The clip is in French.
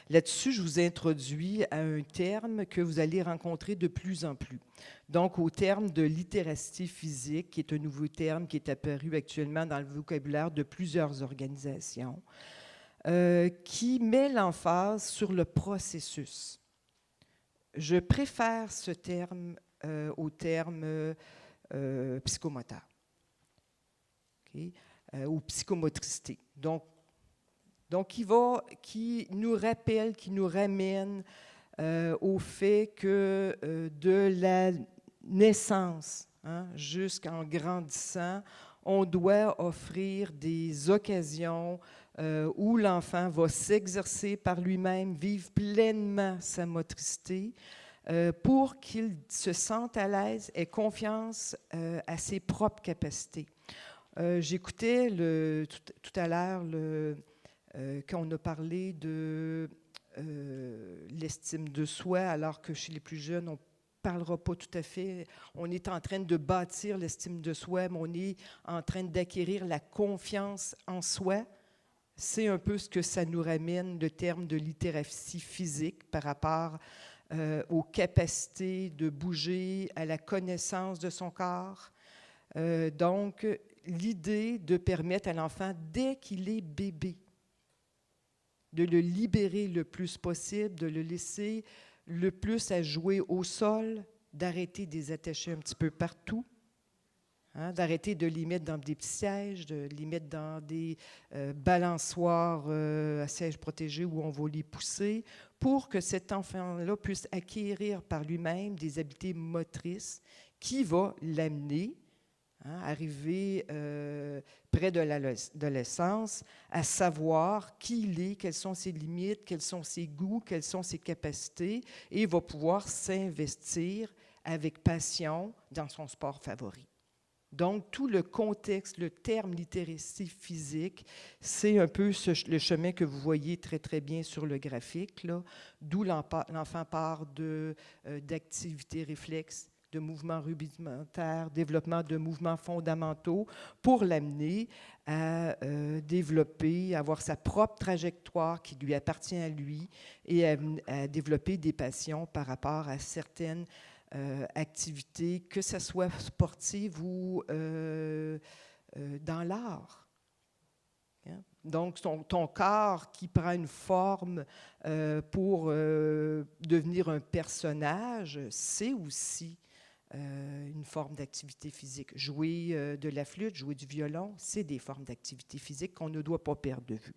Là-dessus, je vous introduis à un terme que vous allez rencontrer de plus en plus. Donc, au terme de littératie physique, qui est un nouveau terme qui est apparu actuellement dans le vocabulaire de plusieurs organisations, qui met l'emphase sur le processus. Je préfère ce terme au terme psychomoteur, okay? Ou psychomotricité. Donc, qui nous rappelle, qui nous ramène au fait que de la naissance jusqu'en grandissant, on doit offrir des occasions où l'enfant va s'exercer par lui-même, vivre pleinement sa motricité, pour qu'il se sente à l'aise et confiance à ses propres capacités. J'écoutais tout à l'heure quand on a parlé de l'estime de soi, alors que chez les plus jeunes, on ne parlera pas tout à fait. On est en train de bâtir l'estime de soi, mais on est en train d'acquérir la confiance en soi. C'est un peu ce que ça nous ramène, le terme de littératie physique par rapport aux capacités de bouger, à la connaissance de son corps. Donc, l'idée de permettre à l'enfant, dès qu'il est bébé, de le libérer le plus possible, de le laisser le plus à jouer au sol, d'arrêter de les attacher un petit peu partout, d'arrêter de les mettre dans des petits sièges, de les mettre dans des balançoires à sièges protégés où on va les pousser, pour que cet enfant-là puisse acquérir par lui-même des habiletés motrices qui vont l'amener arriver près de l'adolescence, à savoir qui il est, quelles sont ses limites, quels sont ses goûts, quelles sont ses capacités, et il va pouvoir s'investir avec passion dans son sport favori. Donc, tout le contexte, le terme littératie physique, c'est un peu le chemin que vous voyez très, très bien sur le graphique, là, d'où l'enfant part d'activités réflexes, de mouvements rudimentaires, développement de mouvements fondamentaux pour l'amener à développer, avoir sa propre trajectoire qui lui appartient à lui et à développer des passions par rapport à certaines activités, que ce soit sportive ou dans l'art. Donc, ton corps qui prend une forme pour devenir un personnage, c'est aussi une forme d'activité physique. Jouer de la flûte, jouer du violon, c'est des formes d'activité physique qu'on ne doit pas perdre de vue.